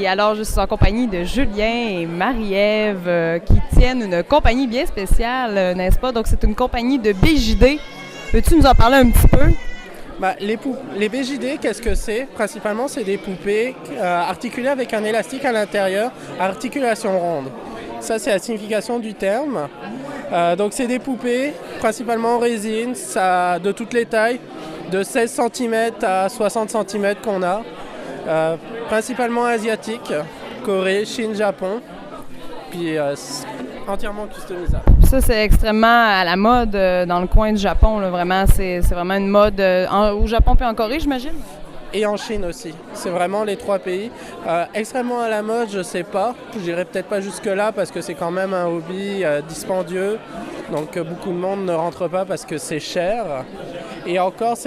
Et alors, je suis en compagnie de Julien et Marie-Ève qui tiennent une compagnie bien spéciale, n'est-ce pas? Donc, c'est une compagnie de BJD. Peux-tu nous en parler un petit peu? Les BJD, qu'est-ce que c'est? Principalement, c'est des poupées articulées avec un élastique à l'intérieur, à articulation ronde. Ça, c'est la signification du terme. Donc, c'est des poupées, principalement en résine, de toutes les tailles, de 16 cm à 60 cm qu'on a. Principalement asiatiques, Corée, Chine, Japon. Puis, entièrement customisable. Ça, c'est extrêmement à la mode dans le coin du Japon. Là, vraiment, c'est vraiment une mode au Japon puis en Corée, j'imagine? Et en Chine aussi. C'est vraiment les 3 pays. Extrêmement à la mode, je sais pas. Je dirais peut-être pas jusque-là parce que c'est quand même un hobby dispendieux. Donc beaucoup de monde ne rentre pas parce que c'est cher. Et encore,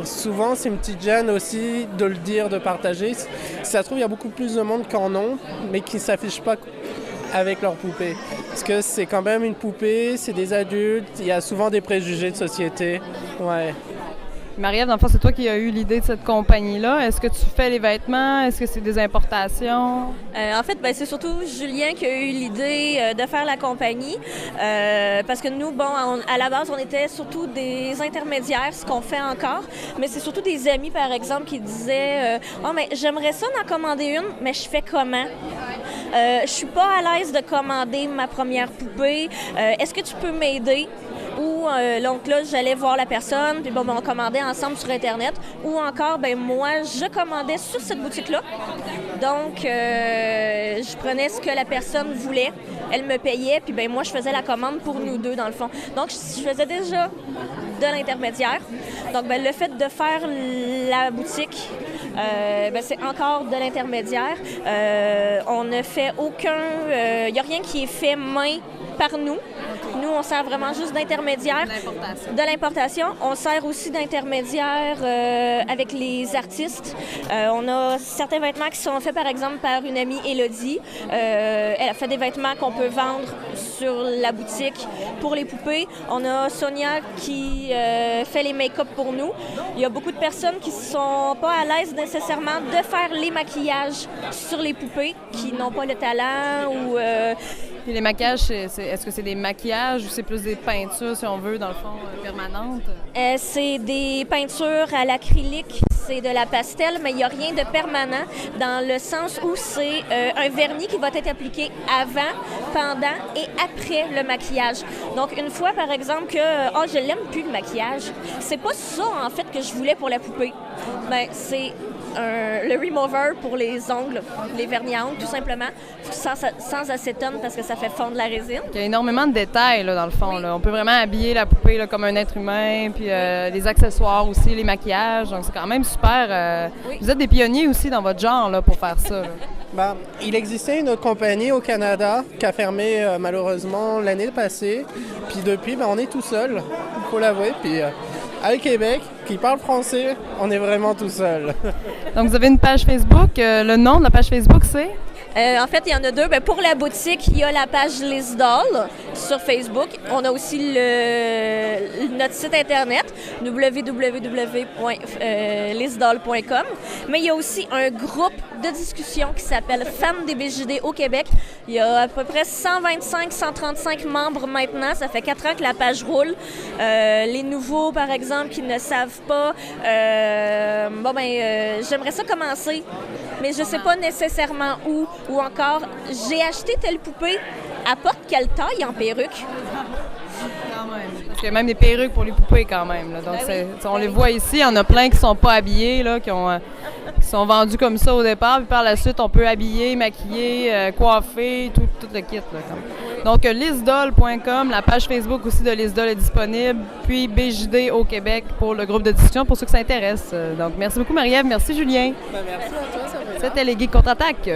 souvent, c'est une petite gêne aussi de le dire, de partager. Si ça se trouve, il y a beaucoup plus de monde qu'en ont, mais qui ne s'affichent pas avec leur poupée. Parce que c'est quand même une poupée, c'est des adultes, il y a souvent des préjugés de société. Ouais. Marie-Ève, dans le fond, c'est toi qui as eu l'idée de cette compagnie-là. Est-ce que tu fais les vêtements? Est-ce que c'est des importations? En fait, c'est surtout Julien qui a eu l'idée de faire la compagnie. Parce que nous, à la base, on était surtout des intermédiaires, ce qu'on fait encore. Mais c'est surtout des amis, par exemple, qui disaient mais j'aimerais ça en commander une, mais je fais comment? Je suis pas à l'aise de commander ma première poupée. Est-ce que tu peux m'aider? Ou donc là, j'allais voir la personne, puis on commandait ensemble sur Internet. Ou encore, moi, je commandais sur cette boutique-là. Donc, je prenais ce que la personne voulait. Elle me payait, puis moi, je faisais la commande pour nous deux, dans le fond. Donc, je faisais déjà de l'intermédiaire. Donc, le fait de faire la boutique, c'est encore de l'intermédiaire. On ne fait il n'y a rien qui est fait main par nous. Nous, on sert vraiment juste d'intermédiaire. De l'importation. On sert aussi d'intermédiaire avec les artistes. On a certains vêtements qui sont faits, par exemple, par une amie, Élodie. Elle a fait des vêtements qu'on peut vendre sur la boutique pour les poupées. On a Sonia qui fait les make-up pour nous. Il y a beaucoup de personnes qui ne sont pas à l'aise nécessairement de faire les maquillages sur les poupées, qui n'ont pas le talent ou... Puis les maquillages, est-ce que c'est des maquillages ou c'est plus des peintures, si on veut, dans le fond, permanentes? C'est des peintures à l'acrylique, c'est de la pastel, mais il n'y a rien de permanent dans le sens où c'est un vernis qui va être appliqué avant, pendant et après le maquillage. Donc, une fois, par exemple, que je l'aime plus le maquillage, c'est pas ça, en fait, que je voulais pour la poupée. C'est le remover pour les ongles, les vernis à ongles, tout simplement, sans acétone parce que ça fait fondre la résine. Il y a énormément de détails, là, dans le fond. Oui. Là. On peut vraiment habiller la poupée là, comme un être humain, puis les accessoires aussi, les maquillages. Donc, c'est quand même super. Oui. Vous êtes des pionniers aussi dans votre genre là, pour faire ça. Il existait une autre compagnie au Canada qui a fermé malheureusement l'année passée. Puis depuis, on est tout seul, il faut l'avouer. Puis à Québec, qui parle français, on est vraiment tout seul. Donc, vous avez une page Facebook. Le nom de la page Facebook, c'est? En fait, il y en a 2. Pour la boutique, il y a la page Liz Doll sur Facebook. On a aussi notre site Internet, www.lizdoll.com. Mais il y a aussi un groupe de discussion qui s'appelle Femmes des BJD au Québec. Il y a à peu près 125-135 membres maintenant. Ça fait 4 ans que la page roule. Les nouveaux, par exemple, qui ne savent pas, j'aimerais ça commencer, mais je ne sais pas nécessairement où. Ou encore, j'ai acheté telle poupée, apporte quelle taille en perruque? Quand même. Parce qu'il y a même des perruques pour les poupées quand même. Là. Donc, on les voit ici, il y en a plein qui ne sont pas habillés, là, qui sont vendus comme ça au départ. Puis par la suite, on peut habiller, maquiller, coiffer, tout le kit. Là, donc, lizdoll.com, la page Facebook aussi de Liz Doll est disponible. Puis BJD au Québec pour le groupe de discussion pour ceux qui s'intéressent. Donc, merci beaucoup Marie-Ève, merci Julien. Merci à toi, ça fait C'était les Geeks contre-attaque.